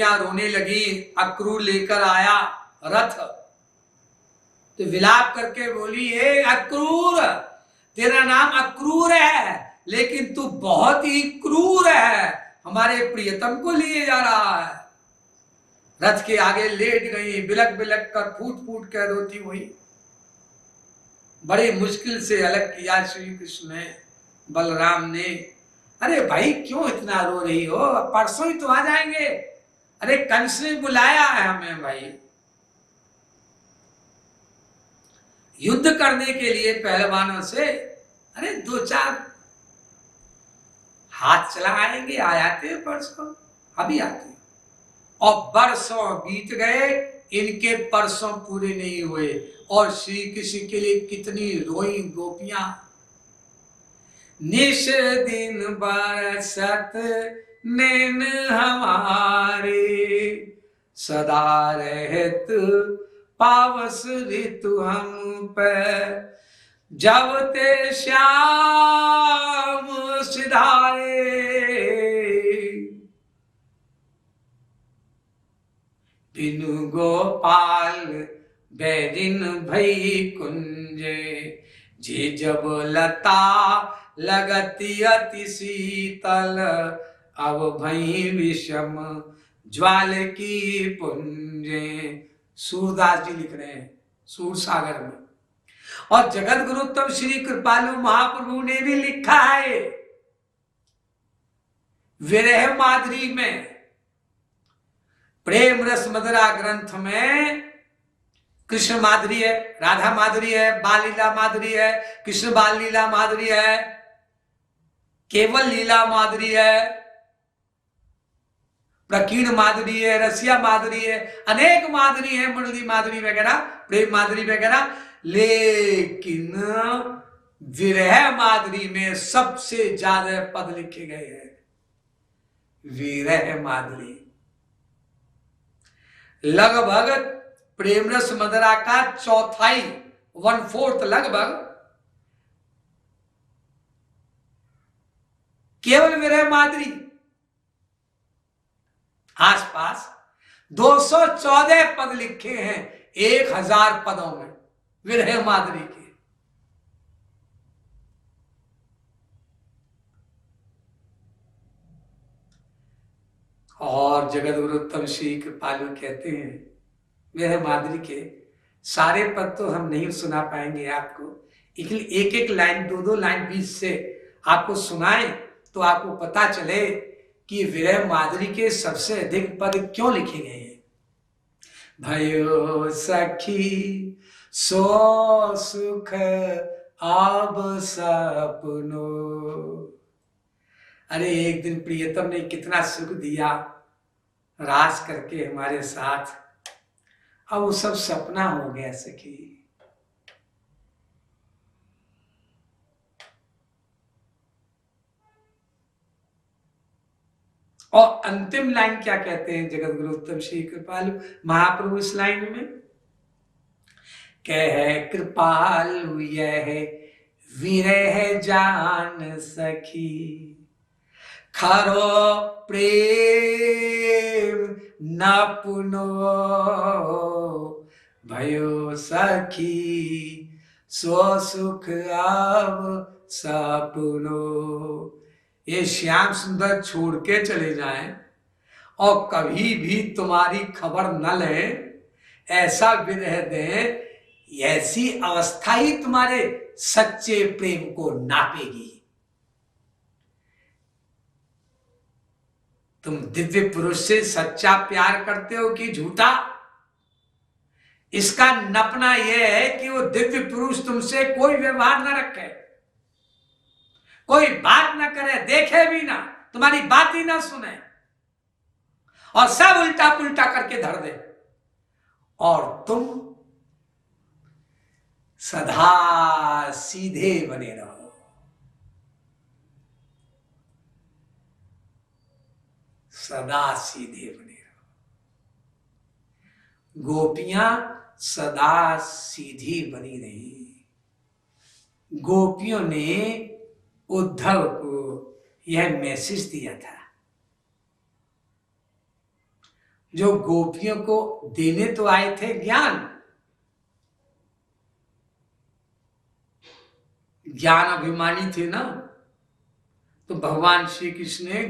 गोपियां रोने लगी। अक्रूर लेकर आया रथ, तो विलाप करके बोली, हे अक्रूर, तेरा नाम अक्रूर है, लेकिन तू बहुत ही क्रूर है, हमारे प्रियतम को लिए जा रहा है। रथ के आगे लेट गई, बिलक बिलक कर फूट फूट कर रोती हुई। बड़े मुश्किल से अलग किया श्री कृष्ण ने, बलराम ने। अरे भाई क्यों इतना रो रही हो, परसों ही तो आ जाएंगे। अरे कंस ने बुलाया है हमें भाई, युद्ध करने के लिए पहलवानों से। अरे दो चार हाथ चला आएंगे, आ जाते हैं परसों, अभी आते हैं। और बरसों बीत गए, इनके परसों पूरे नहीं हुए, और श्री कृष्ण के लिए कितनी रोई गोपियां। निश दिन बरसत नैन हमारे, सदा रहत पावस ऋतु हम पे, जब ते श्याम सिधारे, बिनु गोपाल बैरिन भई कुंजे, जे जब लता लगती अति शीतल, अब भई विषम ज्वाल की पुंजे। सूरदास जी लिख रहे हैं सूर सागर में। और जगत गुरुत्तम श्री कृपालु महाप्रभु ने भी लिखा है विरह माधुरी में, प्रेम रस मदरा ग्रंथ में। कृष्ण माधुरी है, राधा माधुरी है, बाल लीला माधुरी है, कृष्ण बाल लीला माधुरी है, केवल लीला माधुरी है, प्रकीर्ण माधुरी है, रसिया माधुरी है, अनेक माधुरी है, मुरली माधुरी वगैरह, प्रेम माधुरी वगैरह। लेकिन विरह माधुरी में सबसे ज्यादा पद लिखे गए हैं विरह माधुरी। लगभग प्रेम रस मदरा का चौथाई, 1/4 लगभग केवल विरह माधुरी। आसपास 214 पद लिखे हैं 1000 पदों में विरह माधुरी के। और जगत गुरुत्तम श्री कृपालु कहते हैं विरह माधुरी के सारे पद तो हम नहीं सुना पाएंगे आपको, एक एक लाइन, 2-2 लाइन बीच से आपको सुनाए तो आपको पता चले कि विरह माधुरी के सबसे अधिक पद क्यों लिखे गए हैं। भयो सखी सो सुख आब सपनो। अरे एक दिन प्रियतम ने कितना सुख दिया रास करके हमारे साथ, अब वो सब सपना हो गया सखी। और अंतिम लाइन क्या कहते हैं जगत गुरु उत्तम श्री कृपालु महाप्रभु इस लाइन में, कह कृपालु यह विरह जान सखी, खरो प्रेम न पुनो, भयो सखी सो सुख अब सपनो। ये श्याम सुंदर छोड़ के चले जाएं और कभी भी तुम्हारी खबर न ले, ऐसा विरह दें, ऐसी अवस्था ही तुम्हारे सच्चे प्रेम को नापेगी। तुम दिव्य पुरुष से सच्चा प्यार करते हो कि झूठा, इसका नपना यह है कि वो दिव्य पुरुष तुमसे कोई व्यवहार न रखे, कोई बात न करे, देखे भी ना, तुम्हारी बात ही ना सुने, और सब उल्टा पुल्टा करके धर दे, और तुम सदा सीधे बने रहो। सदा सीधे बने रहो। गोपियां सदा सीधी बनी रही। गोपियों ने उद्धव को यह मैसेज दिया था, जो गोपियों को देने तो आए थे ज्ञान, ज्ञान अभिमानी थे ना, तो भगवान श्री कृष्ण ने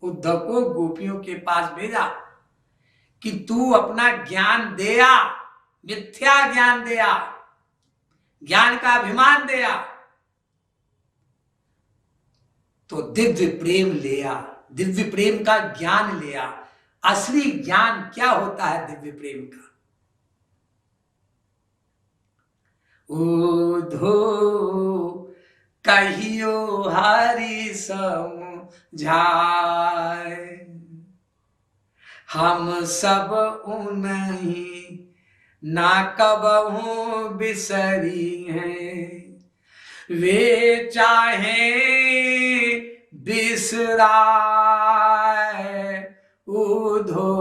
उद्धव को गोपियों के पास भेजा कि तू अपना ज्ञान दिया, मिथ्या ज्ञान दिया, ज्ञान का अभिमान दिया, तो दिव्य प्रेम लिया, दिव्य प्रेम का ज्ञान लिया। असली ज्ञान क्या होता है दिव्य प्रेम का? उधो कहियो हरि समझाए, हम सब उन्हीं ना कबहू बिसरी हैं, वे चाहे बिसराए, उधो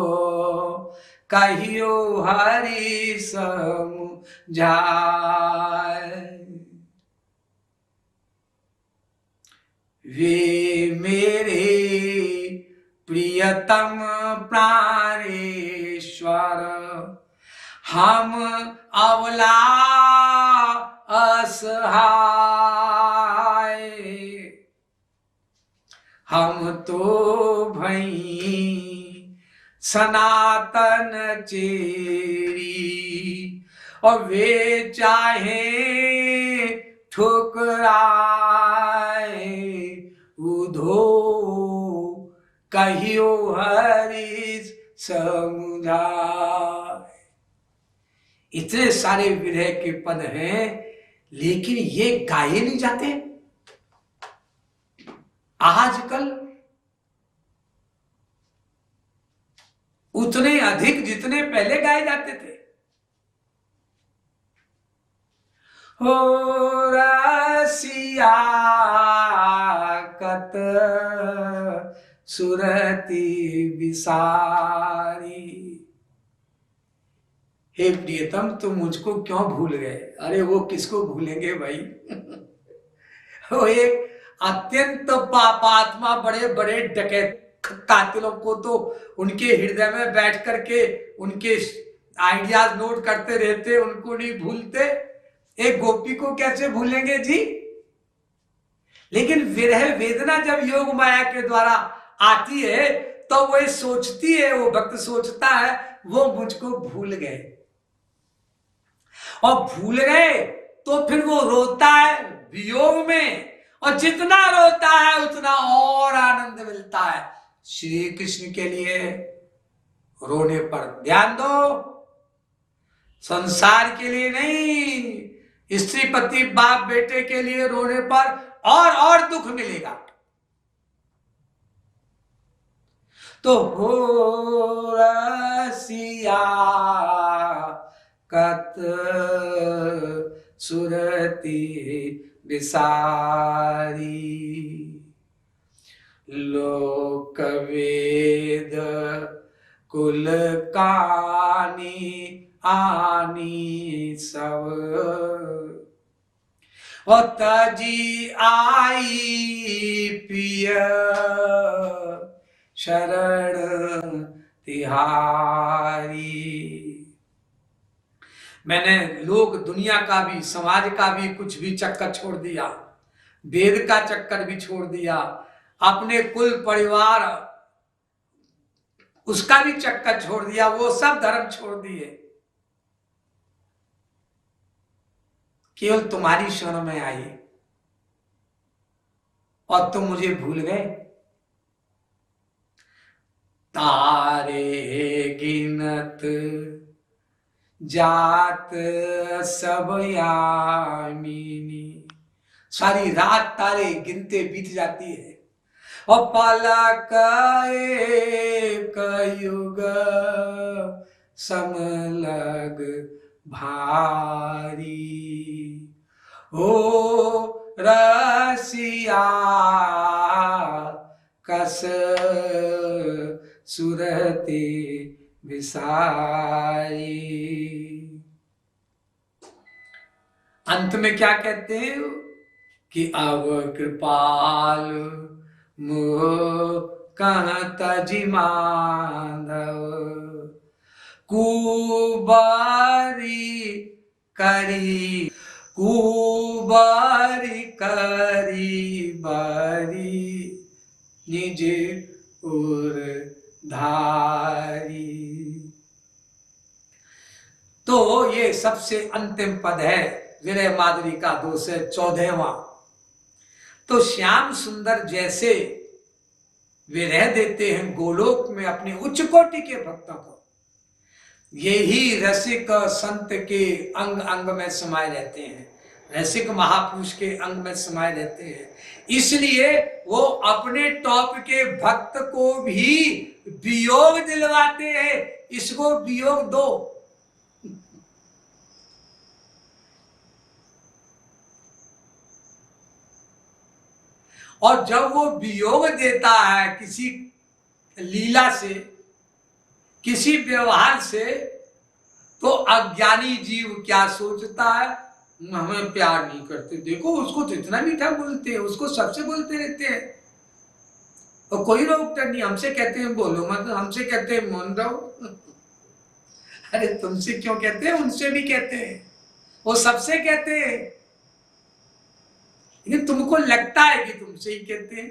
कहियो हरि समझाए। वे मेरे प्रियतम प्राणेश्वर, हम अवला असहाय, हम तो भई सनातन चेरी, और वे चाहे ठुकराए, उधो कहियो हरि समझाए। इतने सारे विरह के पद हैं, लेकिन ये गाए नहीं जाते आजकल उतने अधिक जितने पहले गाए जाते थे। हो रसिया कत सुरति विसारी, हे प्रियतम तुम मुझको क्यों भूल गए? अरे वो किसको भूलेंगे भाई वो एक अत्यंत पापात्मा बड़े बड़े डकैत कातिलों को तो उनके हृदय में बैठ करके उनके आइडियाज नोट करते रहते, उनको नहीं भूलते। एक गोपी को कैसे भूलेंगे जी? लेकिन विरह वेदना जब योग माया के द्वारा आती है तो वो सोचती है, वो भक्त सोचता है वो मुझको भूल गए, और भूल गए तो फिर वो रोता है वियोग में, और जितना रोता है उतना और आनंद मिलता है। श्री कृष्ण के लिए रोने पर ध्यान दो, संसार के लिए नहीं। स्त्री पति बाप बेटे के लिए रोने पर और दुख मिलेगा। तो हो रसिया कत सुरति विसारी, लोक वेद कुल कानी आनी सब, और तजी आई पिय शरण तिहारी। मैंने लोग दुनिया का भी, समाज का भी कुछ भी चक्कर छोड़ दिया, वेद का चक्कर भी छोड़ दिया, अपने कुल परिवार उसका भी चक्कर छोड़ दिया, वो सब धर्म छोड़ दिए, केवल तुम्हारी शरण में आई और तुम मुझे भूल गए। तारे गिनत जात सब यामिनी, सारी रात तारे गिनते बीत जाती है, और पलक एक युग समलग भारी, ओ रसिया कस सुरति विसारी। अंत में क्या कहते हैं कि अब कृपाल मोह कहत जी माधव, कुबारी करी, कुबारी करी बारी निज उर धारी। तो ये सबसे अंतिम पद है विरह माधुरी का 214वां। तो श्याम सुंदर जैसे विरह देते हैं गोलोक में अपने उच्च कोटि के भक्तों को, यही रसिक संत के अंग अंग में समाये रहते हैं, रसिक महापुरुष के अंग में समाये रहते हैं। इसलिए वो अपने टॉप के भक्त को भी वियोग दिलवाते हैं, इसको वियोग दो। और जब वो वियोग देता है किसी लीला से, किसी व्यवहार से, तो अज्ञानी जीव क्या सोचता है, हमें प्यार नहीं करते, देखो उसको तो इतना मीठा बोलते हैं, उसको सबसे बोलते रहते हैं और कोई रोकता नहीं। हमसे कहते हैं बोलो मत, हमसे कहते हैं मौन रहो। अरे तुमसे क्यों कहते हैं, उनसे भी कहते हैं, वो सबसे कहते हैं, लेकिन तुमको लगता है कि तुमसे ही कहते हैं।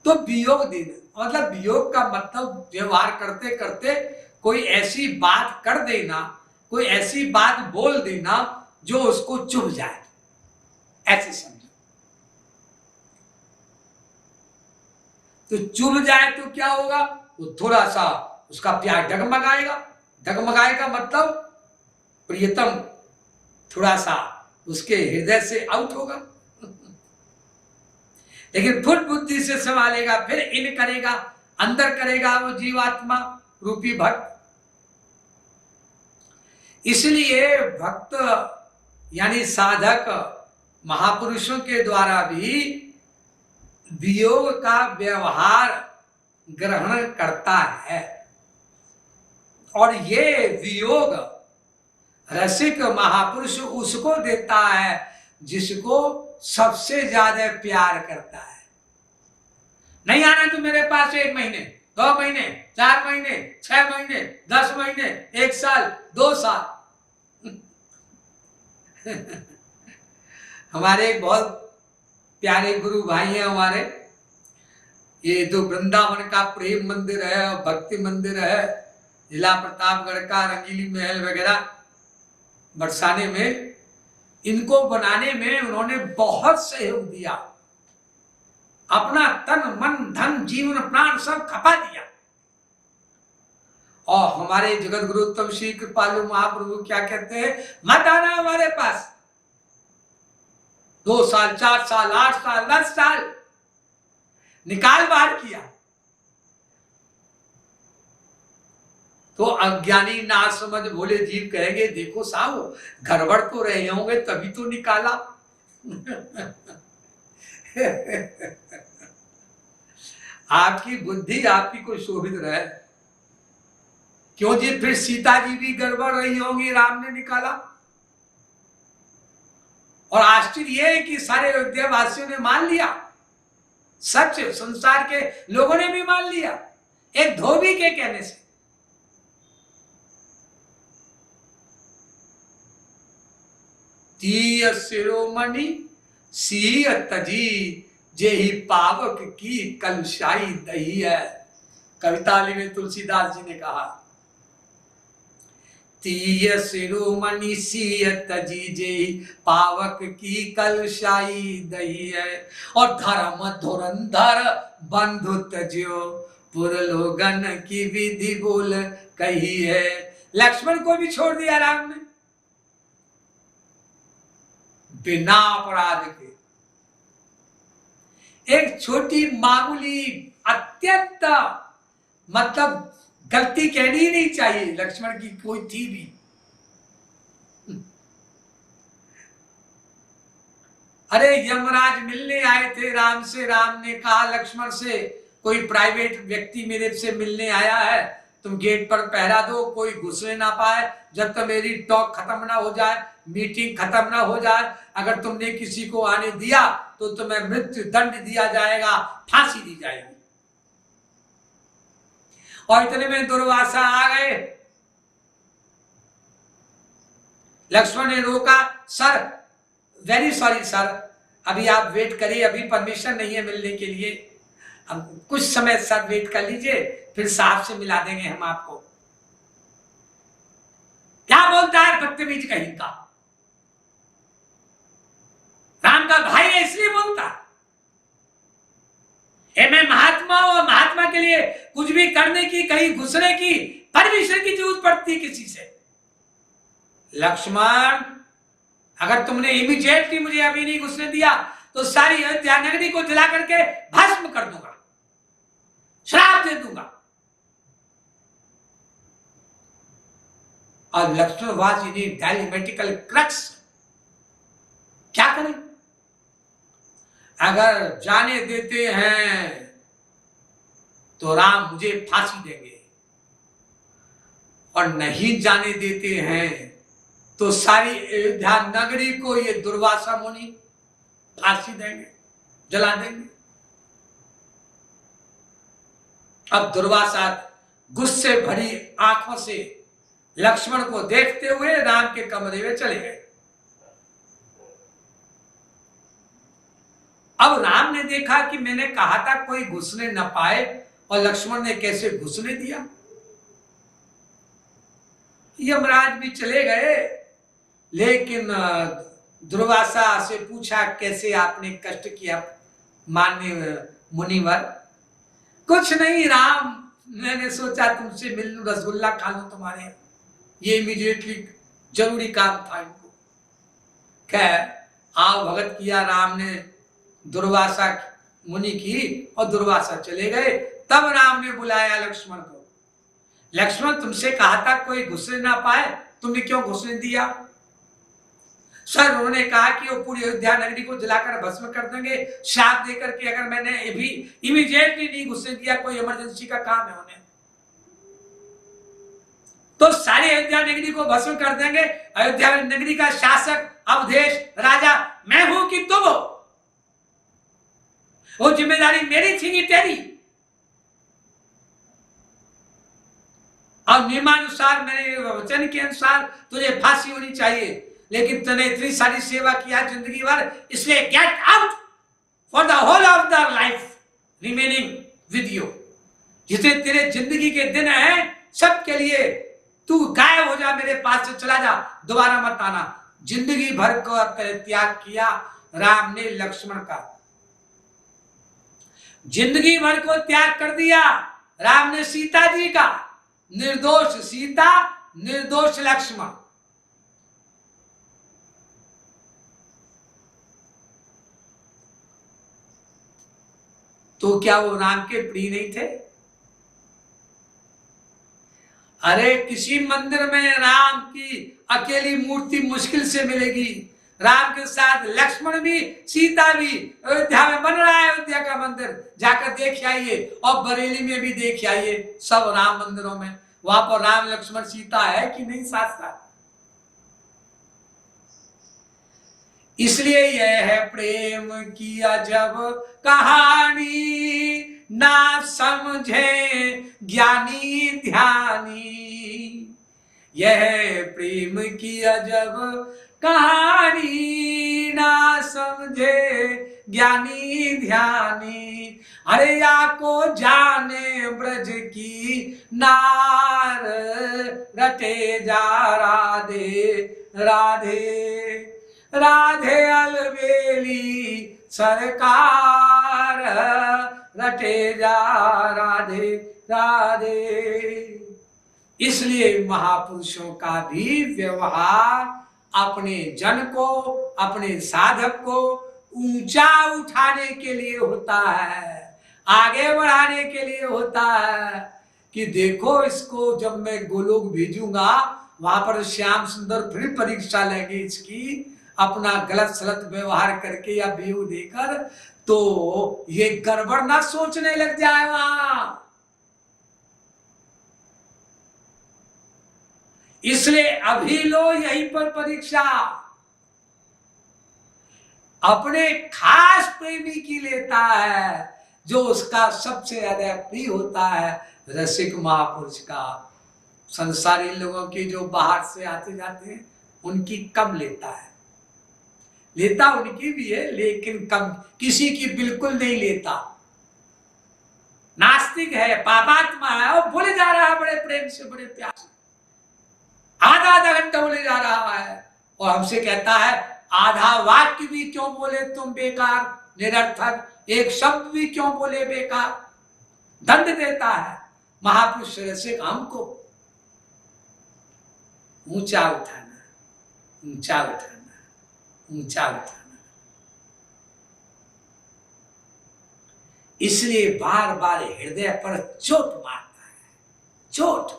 तो वियोग देना मतलब वियोग का मतलब व्यवहार करते करते कोई ऐसी बात कर देना, कोई ऐसी बात बोल देना जो उसको चुभ जाए, ऐसे समझो। तो चुभ जाए तो क्या होगा, वो थोड़ा सा उसका प्यार डगमगाएगा। डगमगाएगा मतलब प्रियतम थोड़ा सा उसके हृदय से आउट होगा, लेकिन फुट बुद्धि से संभालेगा, फिर इन करेगा, अंदर करेगा वो जीवात्मा रूपी भक्त। इसलिए भक्त यानी साधक महापुरुषों के द्वारा भी वियोग का व्यवहार ग्रहण करता है, और ये वियोग रसिक महापुरुष उसको देता है जिसको सबसे ज्यादा प्यार करता है। नहीं आना तो मेरे पास 1 महीने, 2 महीने, 4 महीने, 6 महीने, 10 महीने, 1 साल, 2 साल। हमारे एक बहुत प्यारे गुरु भाई हैं हमारे, ये जो वृंदावन का प्रेम मंदिर है और भक्ति मंदिर है, जिला प्रतापगढ़ का रंगीली महल वगैरह बरसाने में, इनको बनाने में उन्होंने बहुत सहयोग दिया, अपना तन मन धन जीवन प्राण सब खपा दिया। और हमारे जगत गुरु उत्तम श्री कृपालु महाप्रभु क्या कहते हैं, मत आना हमारे पास, 2 साल, 4 साल, 8 साल, 10 साल निकाल बाहर किया। तो अज्ञानी ना समझ भोले जीव कहेंगे, देखो साहब गड़बड़ तो रहे होंगे तभी तो निकाला। आपकी बुद्धि आपकी को शोभित रहे, क्यों जी, फिर सीता जी भी गड़बड़ रही होंगी, राम ने निकाला। और आश्चर्य यह है कि सारे अयोध्या वासियों ने मान लिया, सच संसार के लोगों ने भी मान लिया एक धोबी के कहने से। तीय शिरोमणि सीय तजी, जेहि पावक की कलशाई दही है। कविताली में तुलसीदास जी ने कहा, तीय शिरोमणि सीय तजी, जेहि पावक की कलशाई दही है। और धर्म धुरंधर बंधु तज्यो, पुरलोगन की विधि बोल कही है। लक्ष्मण को भी छोड़ दिया राम ने बिना अपराध के। एक छोटी मामूली अत्यंत मतलब गलती कहनी ही नहीं चाहिए लक्ष्मण की कोई थी भी। अरे यमराज मिलने आए थे राम से, राम ने कहा लक्ष्मण से, कोई प्राइवेट व्यक्ति मेरे से मिलने आया है, तुम गेट पर पहरा दो, कोई घुसने ना पाए जब तक मेरी टॉक खत्म ना हो जाए, मीटिंग खत्म ना हो जाए। अगर तुमने किसी को आने दिया तो तुम्हें मृत्यु दंड दिया जाएगा, फांसी दी जाएगी। और इतने में दुर्वासा आ गए। लक्ष्मण ने रोका, सर वेरी सॉरी सर, अभी आप वेट करिए, अभी परमिशन नहीं है मिलने के लिए, अब कुछ समय सर वेट कर लीजिए, फिर साहब से मिला देंगे हम आपको। क्या बोलता है बदतमीज कहीं का, राम का भाई है इसलिए बोलता है। मैं महात्मा और महात्मा के लिए कुछ भी करने की, कहीं घुसने की परमिशन की जरूरत पड़ती किसी से। लक्ष्मण, अगर तुमने इमीडिएटली मुझे अभी नहीं घुसने दिया तो सारी अयोध्या नगरी को जला करके भस्म कर दूंगा, श्राप दे दूंगा। और लक्ष्मण वाज इन डायलेमेटिकल क्रक्स, क्या करें? अगर जाने देते हैं तो राम मुझे फांसी देंगे, और नहीं जाने देते हैं तो सारी अयोध्या नगरी को ये दुर्वासा मुनि फांसी देंगे, जला देंगे। अब दुर्वासा गुस्से भरी आंखों से लक्ष्मण को देखते हुए राम के कमरे में चले गए। अब राम ने देखा कि मैंने कहा था कोई घुसने न पाए, और लक्ष्मण ने कैसे घुसने दिया। यमराज भी चले गए, लेकिन दुर्वासा से पूछा कैसे आपने कष्ट किया माननीय मुनिवर। कुछ नहीं राम, मैंने सोचा तुमसे मिल लूं, रसगुल्ला खा लूं तुम्हारे, ये इमीडिएटली जरूरी काम था इनको। खैर आओ भगत किया राम ने दुर्वासा मुनि की, और दुर्वासा चले गए। तब राम ने बुलाया लक्ष्मण को। लक्ष्मण, तुमसे कहा था कोई घुसने ना पाए, तुमने क्यों घुसने दिया? सर उन्होंने कहा कि वो पूरी अयोध्या नगरी को जलाकर भस्म कर देंगे, श्राप देकर के अगर मैंने अभी इमीडिएटली नहीं घुसने दिया, कोई इमरजेंसी का काम है उन्हें, तो सारी अयोध्या नगरी को भस्म कर देंगे। अयोध्या नगरी का शासक, अवधेश राजा मैं हूं कि तुम हो? वो जिम्मेदारी मेरी थी कि तेरी? और नियमानुसार, मेरे वचन के अनुसार तुझे फांसी होनी चाहिए, लेकिन तूने इतनी सारी सेवा किया जिंदगी भर, इसलिए get out for the whole of the life remaining with you. जितने तेरे जिंदगी के दिन हैं सबके लिए तू गायब हो जा, मेरे पास से चला जा, दोबारा मत आना। जिंदगी भर का त्याग किया राम ने लक्ष्मण का, जिंदगी भर को त्याग कर दिया राम ने सीता जी का। निर्दोष सीता, निर्दोष लक्ष्मण। तो क्या वो राम के प्रिय नहीं थे? अरे किसी मंदिर में राम की अकेली मूर्ति मुश्किल से मिलेगी, राम के साथ लक्ष्मण भी, सीता भी। अयोध्या में बन रहा है अयोध्या का मंदिर, जाकर देख आइए, और बरेली में भी देख आइए, सब राम मंदिरों में वहां पर राम लक्ष्मण सीता है कि नहीं साथ साथ। इसलिए यह है प्रेम की अजब कहानी, ना समझे ज्ञानी ध्यानी। यह प्रेम की अजब कहानी, ना समझे ज्ञानी ध्यानी। अरे या को जाने ब्रज की नार, रटे जा राधे राधे राधे अलबेली सरकार, रटे जा राधे राधे। इसलिए महापुरुषों का भी व्यवहार अपने जन को, अपने साधक को ऊंचा उठाने के लिए होता है, आगे बढ़ाने के लिए होता है। कि देखो इसको जब मैं गोलोक भेजूंगा, वहां पर श्याम सुंदर फिर परीक्षा लेंगे इसकी, अपना गलत सलत व्यवहार करके या बेऊ देकर, तो ये गड़बड़ ना सोचने लग जाए वहां। इसलिए अभी लो यहीं पर परीक्षा। अपने खास प्रेमी की लेता है, जो उसका सबसे ज्यादा प्रिय होता है, रसिक महापुरुष का। संसारी लोगों की जो बाहर से आते जाते हैं उनकी कम लेता है, लेता उनकी भी है लेकिन कम, किसी की बिल्कुल नहीं लेता। नास्तिक है, पापात्मा है, और बोले जा रहा है बड़े प्रेम से, बड़े प्यार से, आधा आधा घंटा बोले जा रहा है, और हमसे कहता है आधा वाक्य भी क्यों बोले तुम बेकार, निरर्थक, एक शब्द भी क्यों बोले बेकार। दंड देता है महापुरुष रसिक हमको। ऊंचा उठाना, ऊंचा उठाना, ऊंचा उठाना। इसलिए बार बार हृदय पर चोट मारता है, चोट।